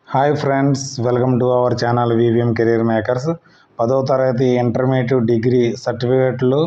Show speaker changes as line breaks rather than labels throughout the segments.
Hi friends, welcome to our channel VVM career makers. 10వ తరగతి intermediate degree సర్టిఫికేట్లు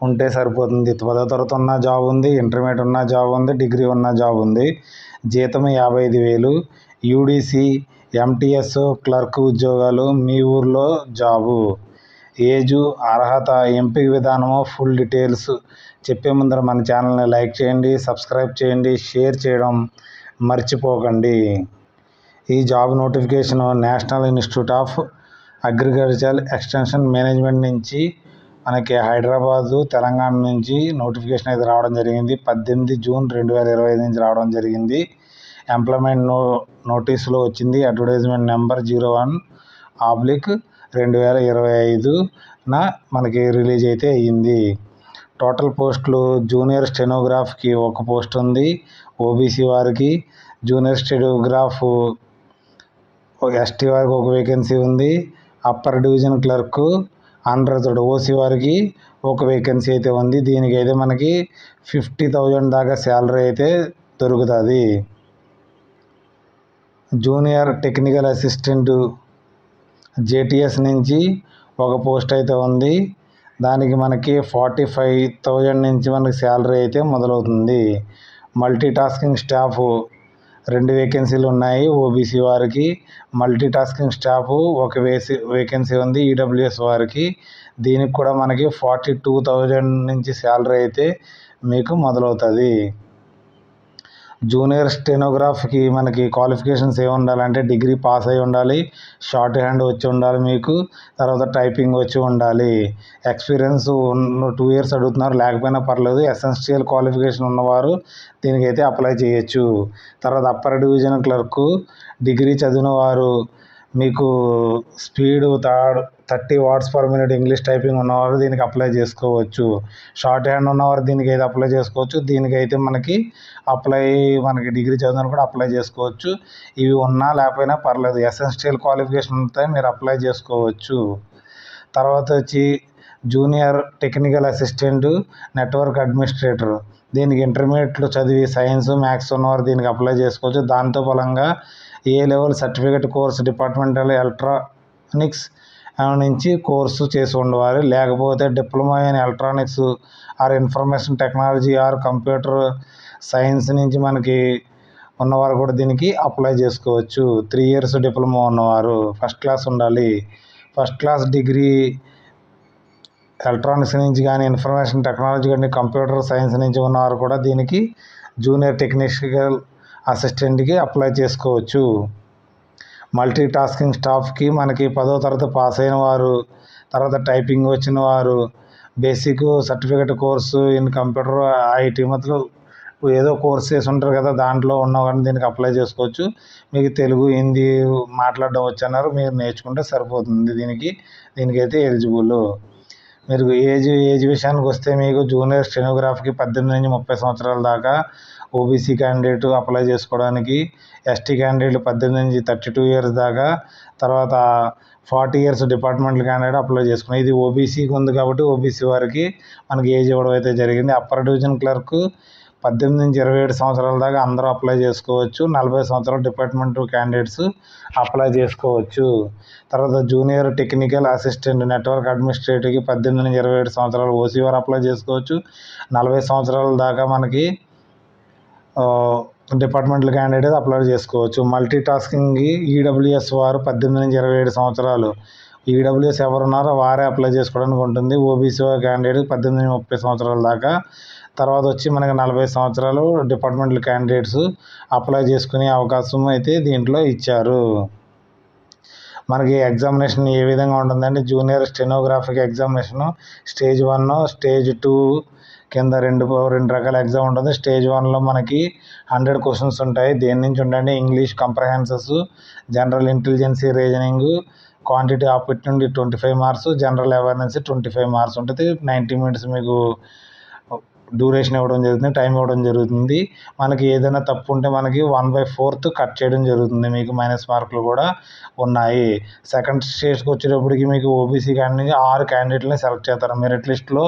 ఉంటే సరిపోతుంది. 10వ తరగతి ఉన్న జాబ్ ఉంది, ఇంటర్మీడియట్ ఉన్న జాబ్ ఉంది, డిగ్రీ ఉన్న జాబ్ ఉంది. జీతం 55,000. యూడిసి, ఎంటీఎస్ క్లర్క్ ఉద్యోగాలు మీ ఊర్లో జాబు. ఏజు, అర్హత, ఎంపిక విధానము, ఫుల్ డీటెయిల్స్ చెప్పే ముందర మన ఛానల్ని లైక్ చేయండి, సబ్స్క్రైబ్ చేయండి, షేర్ చేయడం మర్చిపోకండి. ఈ job notification national institute of agricultural extension management నుంచి మనకి హైదరాబాదు, తెలంగాణ నుంచి నోటిఫికేషన్ అయితే రావడం జరిగింది. 18 జూన్ 2025 నుంచి రావడం జరిగింది. ఎంప్లాయ్మెంట్ నోటీసులో వచ్చింది. అడ్వర్టైజ్మెంట్ నెంబర్ 01/2025న మనకి రిలీజ్ అయితే అయ్యింది. టోటల్ పోస్టులు జూనియర్ స్టెనోగ్రాఫ్కి ఒక పోస్ట్ ఉంది ఓబీసీ వారికి. జూనియర్ స్టెనోగ్రాఫ్ ఎస్టీ వారికి ఒక వేకెన్సీ ఉంది. Upper division clerk unreserved OC వారికి ఒక వేకెన్సీ అయితే ఉంది. దీనికి అయితే మనకి 50,000 దాకా శాలరీ అయితే దొరుకుతుంది. జూనియర్ టెక్నికల్ అసిస్టెంట్ జేటీఎస్ నుంచి ఒక పోస్ట్ అయితే ఉంది. దానికి మనకి 45,000 నుంచి మనకి శాలరీ అయితే మొదలవుతుంది. మల్టీ టాస్కింగ్ స్టాఫ్ 2 వేకెన్సీలు ఉన్నాయి ఓబీసీ వారికి. మల్టీ టాస్కింగ్ స్టాఫ్ ఒక వేకెన్సీ ఉంది ఈడబ్ల్యూఎస్ వారికి. దీనికి కూడా మనకి 42,000 నుంచి శాలరీ అయితే మీకు మొదలవుతుంది. జూనియర్ స్టెనోగ్రాఫ్కి మనకి క్వాలిఫికేషన్స్ ఏమి ఉండాలంటే డిగ్రీ పాస్ అయి ఉండాలి, షార్ట్ హ్యాండ్ వచ్చి ఉండాలి మీకు, తర్వాత టైపింగ్ వచ్చి ఉండాలి. ఎక్స్పీరియన్స్ 2 ఇయర్స్ అడుగుతున్నారు, లేకపోయినా పర్లేదు. ఎసెన్షియల్ క్వాలిఫికేషన్ ఉన్నవారు దీనికైతే అప్లై చేయొచ్చు. తర్వాత అప్పర్ డివిజన్ క్లర్క్ డిగ్రీ చదివిన వారు మీకు speed 30 words per minute English typing ఉన్నవారు దీనికి అప్లై చేసుకోవచ్చు. షార్ట్ హ్యాండ్ ఉన్నవారు దీనికి అయితే అప్లై చేసుకోవచ్చు. దీనికైతే మనకి డిగ్రీ చదివిన కూడా అప్లై చేసుకోవచ్చు. ఇవి ఉన్నా లేకపోయినా పర్లేదు, ఎసెన్షియల్ క్వాలిఫికేషన్ ఉంటే మీరు అప్లై చేసుకోవచ్చు. తర్వాత వచ్చి junior technical assistant network administrator. దీనికి ఇంటర్మీడియట్లో చదివి సైన్స్, మ్యాథ్స్ ఉన్నవారు దీనికి అప్లై చేసుకోవచ్చు. దాంతో ఫలంగా A level certificate course departmental electronics నుంచి కోర్సు చేసి ఉండవాలి. లేకపోతే diploma in electronics or information technology or computer science నుంచి మనకి ఉన్నవారు కూడా దీనికి అప్లై చేసుకోవచ్చు. 3 years డిప్లొమా ఉన్నవారు ఫస్ట్ క్లాస్ ఉండాలి. ఫస్ట్ క్లాస్ డిగ్రీ ఎలక్ట్రానిక్స్ నుంచి కానీ, ఇన్ఫర్మేషన్ టెక్నాలజీ కానీ, కంప్యూటర్ సైన్స్ నుంచి ఉన్నవారు కూడా దీనికి జూనియర్ టెక్నికల్ అసిస్టెంట్కి అప్లై చేసుకోవచ్చు. మల్టీ టాస్కింగ్ స్టాఫ్కి మనకి 10వ తరగతి పాస్ అయిన వారు, తర్వాత టైపింగ్ వచ్చిన వారు, basic certificate course in computer IT మొత్తం ఏదో కోర్స్ చేసి ఉంటారు కదా, దాంట్లో ఉన్నవారిని దీనికి అప్లై చేసుకోవచ్చు. మీకు తెలుగు, హిందీ మాట్లాడడం వచ్చన్నారు, మీరు నేర్చుకుంటే సరిపోతుంది. దీనికైతే ఎలిజిబుల్. మీరు ఏజ్ విషయానికి వస్తే మీకు జూనియర్ స్టెనోగ్రాఫ్కి 18 నుంచి 30 సంవత్సరాల దాకా ఓబీసీ క్యాండిడేట్ అప్లై చేసుకోవడానికి, ఎస్టీ క్యాండిడేట్లు 18 నుంచి 32 years దాకా, తర్వాత 40 years డిపార్ట్మెంటల్ క్యాండిడేట్ అప్లై చేసుకున్నాయి. ఇది ఓబీసీకి ఉంది కాబట్టి ఓబీసీ వారికి మనకి ఏజ్ ఇవ్వడం అయితే జరిగింది. అప్పర్ డివిజన్ క్లర్క్ 18 నుంచి 27 సంవత్సరాల దాకా అందరూ అప్లై చేసుకోవచ్చు. 40 సంవత్సరాల డిపార్ట్మెంటల్ క్యాండిడేట్స్ అప్లై చేసుకోవచ్చు. తర్వాత జూనియర్ టెక్నికల్ అసిస్టెంట్ నెట్వర్క్ అడ్మినిస్ట్రేటివ్కి 18 నుంచి 27 సంవత్సరాలు ఓసీ వారు అప్లై చేసుకోవచ్చు. 40 సంవత్సరాల దాకా మనకి డిపార్ట్మెంటల్ క్యాండిడేట్ అప్లై చేసుకోవచ్చు. మల్టీ టాస్కింగ్కి ఈడబ్ల్యూఎస్ వారు 18 నుంచి 27 సంవత్సరాలు. ఈడబ్ల్యూఎస్ ఎవరున్నారో వారే అప్లై చేసుకోవడానికి ఉంటుంది. ఓబీసీ క్యాండిడేట్ 18 నుంచి 30 సంవత్సరాల దాకా. తర్వాత వచ్చి మనకి 40 సంవత్సరాలు డిపార్ట్మెంటల్ క్యాండిడేట్స్ అప్లై చేసుకునే అవకాశం అయితే దీంట్లో ఇచ్చారు. మనకి ఎగ్జామినేషన్ ఏ విధంగా ఉంటుందంటే జూనియర్ స్టెనోగ్రాఫిక్ ఎగ్జామినేషన్ స్టేజ్ 1, స్టేజ్ 2 కింద రెండు రకాల ఎగ్జామ్ ఉంటుంది. స్టేజ్ 1లో మనకి 100 questions ఉంటాయి. దేని నుంచి ఉంటాయంటే English comprehensions, general intelligence, reasoning, quantity aptitude 25 marks, general awareness 25 marks ఉంటుంది. 90 minutes మీకు డ్యూరేషన్ ఇవ్వడం జరుగుతుంది, టైం ఇవ్వడం జరుగుతుంది. మనకి ఏదైనా తప్పు ఉంటే మనకి 1/4 కట్ చేయడం జరుగుతుంది. మీకు మైనస్ మార్కులు కూడా ఉన్నాయి. సెకండ్ స్టేజ్కి వచ్చేటప్పటికి మీకు ఓబీసీ క్యాండిడేట్ 6 క్యాండిడేట్లని సెలెక్ట్ చేస్తారు. మెరిట్ లిస్ట్లో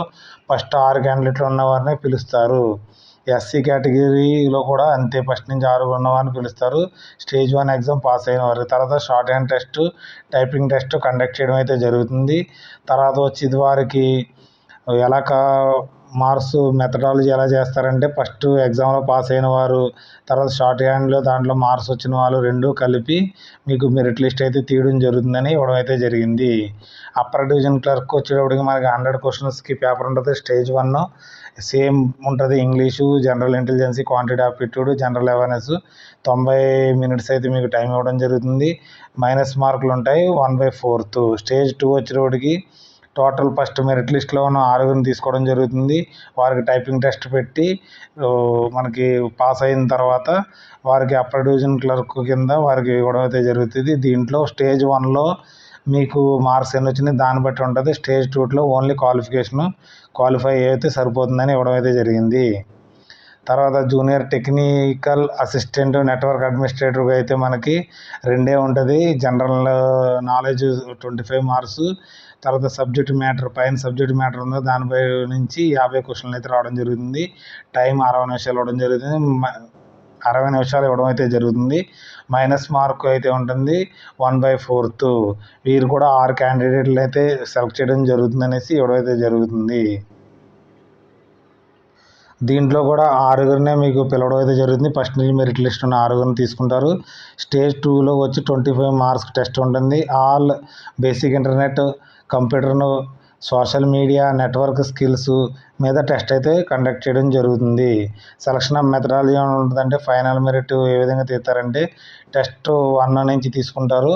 ఫస్ట్ 6 క్యాండిడేట్లు ఉన్న వారిని పిలుస్తారు. ఎస్సీ కేటగిరీలో కూడా అంతే, ఫస్ట్ నుంచి 6 ఉన్నవారిని పిలుస్తారు. స్టేజ్ 1 ఎగ్జామ్ పాస్ అయిన వారు. తర్వాత short hand test, typing test conduct చేయడం అయితే జరుగుతుంది. తర్వాత వచ్చి ఇది వారికి ఎలా మార్క్స్ మెథడాలజీ ఎలా చేస్తారంటే, ఫస్ట్ ఎగ్జామ్లో పాస్ అయిన వారు, తర్వాత షార్ట్ హ్యాండ్లో దాంట్లో మార్క్స్ వచ్చిన వాళ్ళు రెండూ కలిపి మీకు మెరిట్ లిస్ట్ అయితే తీయడం జరుగుతుందని ఇవ్వడం అయితే జరిగింది. అప్పర్ డివిజన్ క్లర్క్ వచ్చేటప్పటికి మనకి 100 క్వశ్చన్స్కి పేపర్ ఉంటుంది. స్టేజ్ 1 సేమ్ ఉంటుంది. English, general intelligence, quantity aptitude, general awareness 90 minutes అయితే మీకు టైం ఇవ్వడం జరుగుతుంది. మైనస్ మార్కులు ఉంటాయి 1/4. స్టేజ్ 2 వచ్చేటప్పటికి టోటల్ ఫస్ట్ మెరిట్ లిస్ట్లో ఉన్న 6 తీసుకోవడం జరుగుతుంది. వారికి టైపింగ్ టెస్ట్ పెట్టి మనకి పాస్ అయిన తర్వాత వారికి అప్పర్ డివిజన్ క్లర్క్ కింద వారికి ఇవ్వడం అయితే జరుగుతుంది. దీంట్లో స్టేజ్ 1లో మీకు మార్క్స్ ఎన్ని వచ్చినాయి దాన్ని బట్టి ఉంటుంది. స్టేజ్ 2లో ఓన్లీ క్వాలిఫై అయితే సరిపోతుందని ఇవ్వడం అయితే జరిగింది. తర్వాత జూనియర్ టెక్నికల్ అసిస్టెంట్, నెట్వర్క్ అడ్మినిస్ట్రేటర్గా అయితే మనకి 2 ఉంటుంది. జనరల్ నాలెడ్జ్ 25 మార్క్స్, తర్వాత సబ్జెక్ట్ మ్యాటర్ పైన సబ్జెక్ట్ మ్యాటర్ ఉందో దానిపై నుంచి 50 క్వశ్చన్లు అయితే రావడం జరుగుతుంది. టైం 60 నిమిషాలు ఇవ్వడం జరుగుతుంది. 60 నిమిషాలు ఇవ్వడం అయితే జరుగుతుంది. మైనస్ మార్క్ అయితే ఉంటుంది 1/4. వీరు కూడా 6 క్యాండిడేట్లు అయితే సెలెక్ట్ చేయడం జరుగుతుంది అనేసి ఇవ్వడం అయితే జరుగుతుంది. దీంట్లో కూడా 6 మీకు పిలవడం అయితే జరుగుతుంది. ఫస్ట్ నుంచి మెరిట్ లిస్ట్ ఉన్న 6 తీసుకుంటారు. స్టేజ్ 2లో వచ్చి 25 మార్క్స్ టెస్ట్ ఉంటుంది. ఆల్ బేసిక్ ఇంటర్నెట్, కంప్యూటర్ను, సోషల్ మీడియా, నెట్వర్క్ స్కిల్స్ మీద టెస్ట్ అయితే కండక్ట్ చేయడం జరుగుతుంది. సెలక్షన్ ఆఫ్ మెథడాలజీ ఉంటుందంటే ఫైనల్ మెరిట్ ఏ విధంగా తీస్తారంటే, టెస్ట్ 1 నుంచి తీసుకుంటారు.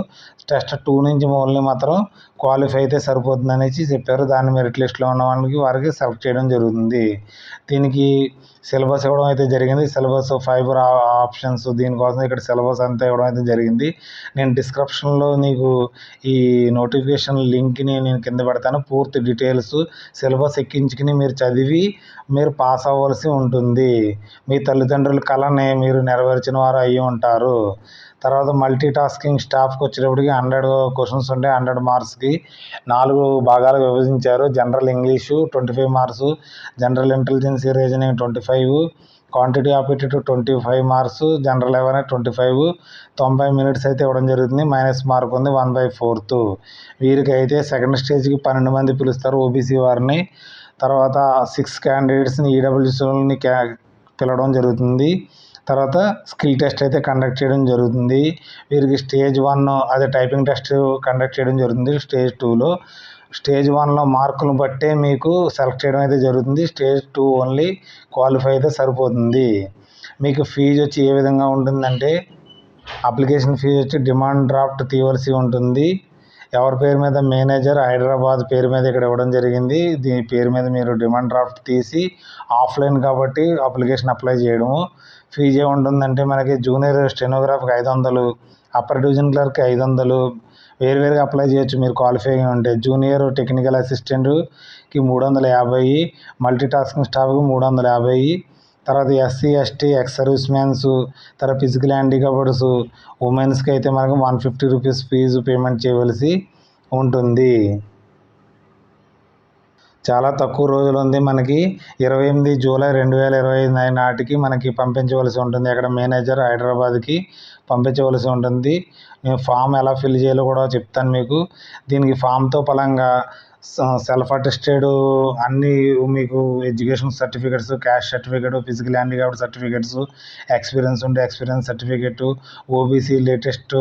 టెస్ట్ 2 నుంచి ఓన్లీ మాత్రం క్వాలిఫై అయితే సరిపోతుంది అనేసి చెప్పారు. దాన్ని మెరిట్ లిస్ట్లో ఉన్న వారికి సెలెక్ట్ చేయడం జరుగుతుంది. దీనికి సిలబస్ ఇవ్వడం అయితే జరిగింది. సిలబస్ ఫైబర్ ఆప్షన్స్, దీనికోసం ఇక్కడ సిలబస్ అంతా ఇవ్వడం అయితే జరిగింది. నేను డిస్క్రిప్షన్లో నీకు ఈ నోటిఫికేషన్ లింక్ని నేను కింద పెడతాను. పూర్తి డీటెయిల్స్ సిలబస్ ఎక్కించుకుని మీరు చదివి మీరు పాస్ అవ్వాల్సి ఉంటుంది. మీ తల్లిదండ్రుల కళని మీరు నెరవేర్చిన వారు అయ్యి ఉంటారు. తర్వాత మల్టీ టాస్కింగ్ స్టాఫ్కి వచ్చేటప్పటికి 100 క్వశ్చన్స్ ఉంటాయి. 100 మార్క్స్కి 4 భాగాలు విభజించారు. General English 25 marks, general intelligence reasoning 25, quantity aptitude 25 marks, general awareness 25, 90 minutes అయితే ఇవ్వడం జరుగుతుంది. మైనస్ మార్క్ ఉంది 1/4. వీరికి అయితే సెకండ్ స్టేజ్కి 12 మంది పిలుస్తారు ఓబీసీ వారిని. తర్వాత 6 క్యాండిడేట్స్ని ఈడబ్ల్యూసీని పిలవడం జరుగుతుంది. తర్వాత స్కిల్ టెస్ట్ అయితే కండక్ట్ చేయడం జరుగుతుంది. వీరికి స్టేజ్ 1 అదే టైపింగ్ టెస్ట్ కండక్ట్ చేయడం జరుగుతుంది. స్టేజ్ 2లో స్టేజ్ 1లో మార్కులను బట్టే మీకు సెలెక్ట్ చేయడం అయితే జరుగుతుంది. స్టేజ్ 2 ఓన్లీ క్వాలిఫై అయితే సరిపోతుంది. మీకు ఫీజు వచ్చి ఏ విధంగా ఉంటుందంటే, అప్లికేషన్ ఫీజు వచ్చి డిమాండ్ డ్రాఫ్ట్ తీయవలసి ఉంటుంది. ఎవరి పేరు మీద, మేనేజర్ హైదరాబాద్ పేరు మీద ఇక్కడ ఇవ్వడం జరిగింది. దీని పేరు మీద మీరు డిమాండ్ డ్రాఫ్ట్ తీసి ఆఫ్లైన్ కాబట్టి అప్లికేషన్ అప్లై చేయడము. ఫీజు ఏముంటుందంటే మనకి జూనియర్ స్టెనోగ్రాఫర్కి 500, అప్పర్ డివిజన్ క్లర్క్కి 500 వేరువేరుగా అప్లై చేయొచ్చు మీరు క్వాలిఫై ఉంటే. జూనియర్ టెక్నికల్ అసిస్టెంట్కి 350, మల్టీ టాస్కింగ్ స్టాఫ్కి 350, తర్వాత SC ST ex service man's, తర్వాత ఫిజికల్ హ్యాండిక్యాప్డ్స్ ఉమెన్స్కి అయితే మనకు 150 రూపీస్ ఫీజు పేమెంట్ చేయవలసి ఉంటుంది. చాలా తక్కువ రోజులు ఉంది. మనకి 28 జూలై 2025 నాటికి మనకి పంపించవలసి ఉంటుంది. అక్కడ మేనేజర్ హైదరాబాద్కి పంపించవలసి ఉంటుంది. నేను ఫామ్ ఎలా ఫిల్ చేయాలో కూడా చెప్తాను మీకు. దీనికి ఫామ్తో పలంగా సెల్ఫ్ అటెస్టెడ్ అన్నీ మీకు education certificates, caste certificate, physical handicapped certificates, experience ఉంటే experience certificate, OBC latest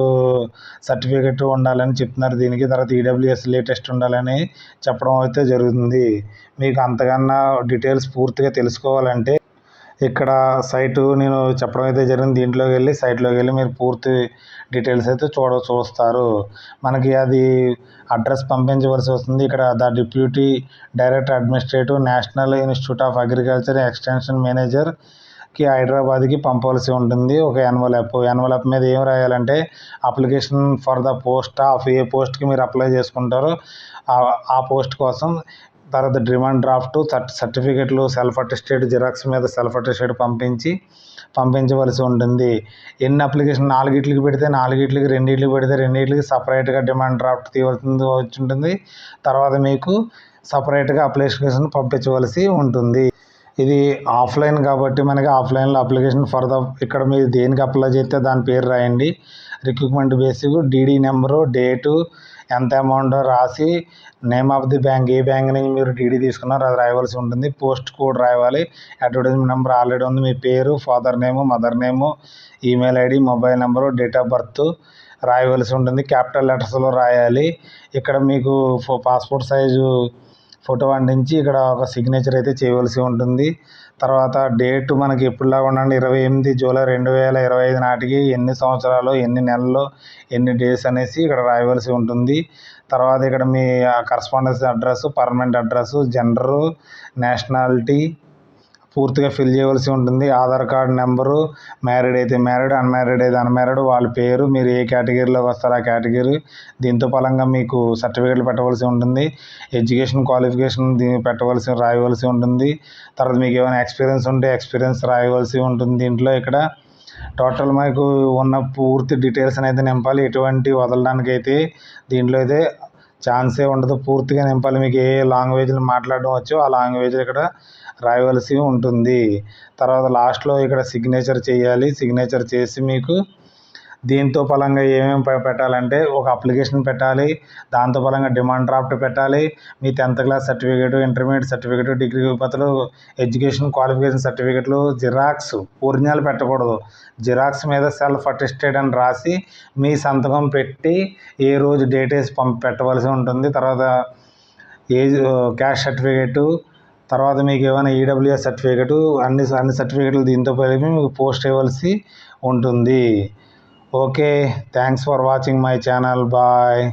certificate ఉండాలని చెప్తున్నారు దీనికి. తర్వాత ఈడబ్ల్యూఎస్ లేటెస్ట్ ఉండాలని చెప్పడం అయితే జరుగుతుంది. మీకు అంతకన్నా డీటెయిల్స్ పూర్తిగా తెలుసుకోవాలంటే ఇక్కడ సైటు నేను చెప్పడం అయితే జరిగింది. దీంట్లోకి వెళ్ళి సైట్లోకి వెళ్ళి మీరు పూర్తి డీటెయిల్స్ అయితే చూస్తారు. మనకి అది అడ్రస్ పంపించవలసి వస్తుంది. ఇక్కడ the deputy director administrative, national institute of agriculture extension మేనేజర్కి హైదరాబాద్కి పంపవలసి ఉంటుంది. ఒక ఎన్వలప్ మీద ఏం రాయాలంటే, application for the post of, ఏ పోస్ట్కి మీరు అప్లై చేసుకుంటారో ఆ పోస్ట్ కోసం. తర్వాత డిమాండ్ డ్రాఫ్ట్, సర్టిఫికెట్లు, సెల్ఫ్ అటెస్టెడ్ జిరాక్స్ మీద సెల్ఫ్ అటెస్టెడ్ పంపించవలసి ఉంటుంది. ఎన్ని అప్లికేషన్ 4 పెడితే 4, 2 పెడితే 2 సపరేట్గా డిమాండ్ డ్రాఫ్ట్ తీయవలసి ఉంటుంది. తర్వాత మీకు సపరేట్గా అప్లికేషన్ పంపించవలసి ఉంటుంది. ఇది ఆఫ్లైన్ కాబట్టి మనకి ఆఫ్లైన్లో అప్లికేషన్ ఫర్ ద ఇక్కడ మీరు దేనికి అప్లై చేస్తే దాని పేరు రాయండి. Recruitment basic DD number, date, ఎంత అమౌంట్ రాసి, నేమ్ ఆఫ్ ది బ్యాంక్, ఏ బ్యాంక్ నుంచి మీరు డీడీ తీసుకున్నారో అది రాయవలసి ఉంటుంది. పోస్ట్ కోడ్ రాయాలి. అడ్వర్టైజ్మెంట్ నెంబర్ ఆల్రెడీ ఉంది. మీ పేరు, father name, mother name, email ID, mobile number, date of birth రాయవలసి ఉంటుంది. క్యాపిటల్ లెటర్స్లో రాయాలి. ఇక్కడ మీకు పాస్పోర్ట్ సైజు ఫోటో అంటించి ఇక్కడ ఒక సిగ్నేచర్ అయితే చేయవలసి ఉంటుంది. తర్వాత డేట్ మనకి ఎప్పుడులాగా ఉండండి, 28 జూలై 2025 నాటికి ఎన్ని సంవత్సరాలు, ఎన్ని నెలలు, ఎన్ని డేస్ అనేసి ఇక్కడ రాయవలసి ఉంటుంది. తర్వాత ఇక్కడ మీ correspondence address, permanent address, gender, nationality పూర్తిగా ఫిల్ చేయవలసి ఉంటుంది. ఆధార్ కార్డు నెంబరు, మ్యారీడ్ అయితే మ్యారీడ్, అన్మ్యారీడ్ అయితే అన్మ్యారీడ్, వాళ్ళ పేరు, మీరు ఏ కేటగిరీలోకి వస్తారో ఆ కేటగిరీ, దీంతో పరంగా మీకు సర్టిఫికేట్లు పెట్టవలసి ఉంటుంది. ఎడ్యుకేషన్ క్వాలిఫికేషన్ పెట్టవలసి రాయవలసి ఉంటుంది. తర్వాత మీకు ఏమైనా ఎక్స్పీరియన్స్ ఉంటే ఎక్స్పీరియన్స్ రాయవలసి ఉంటుంది. దీంట్లో ఇక్కడ టోటల్ మీకు ఉన్న పూర్తి డీటెయిల్స్ అయితే నింపాలి. ఎటువంటి వదలడానికి అయితే దీంట్లో అయితే ఛాన్సే ఉండదు. పూర్తిగా నింపాలి. మీకు ఏ లాంగ్వేజ్లు మాట్లాడడం వచ్చో ఆ లాంగ్వేజ్ ఇక్కడ రాయవలసి ఉంటుంది. తర్వాత లాస్ట్లో ఇక్కడ సిగ్నేచర్ చేయాలి. సిగ్నేచర్ చేసి మీకు దీంతో పరంగా ఏమేమి పెట్టాలంటే ఒక అప్లికేషన్ పెట్టాలి. దాంతో పరంగా డిమాండ్ డ్రాఫ్ట్ పెట్టాలి. మీ 10th class certificate, intermediate certificate, degree పత్రాలు, ఎడ్యుకేషన్ క్వాలిఫికేషన్ సర్టిఫికేట్లు, జిరాక్స్, ఒరిజినల్ పెట్టకూడదు. జిరాక్స్ మీద సెల్ఫ్ అటెస్టెడ్ అని రాసి మీ సంతకం పెట్టి ఏ రోజు డేట్ వేసి పెట్టవలసి ఉంటుంది. తర్వాత ఏజ్ క్యాస్ట్ సర్టిఫికేటు, తర్వాత మీకు ఏమైనా ఈడబ్ల్యూఎస్ సర్టిఫికేటు, అన్ని సర్టిఫికేట్లు దీంతో కలిపి మీకు పోస్ట్ ఇవ్వాల్సి ఉంటుంది. Okay, thanks for watching my channel. Bye.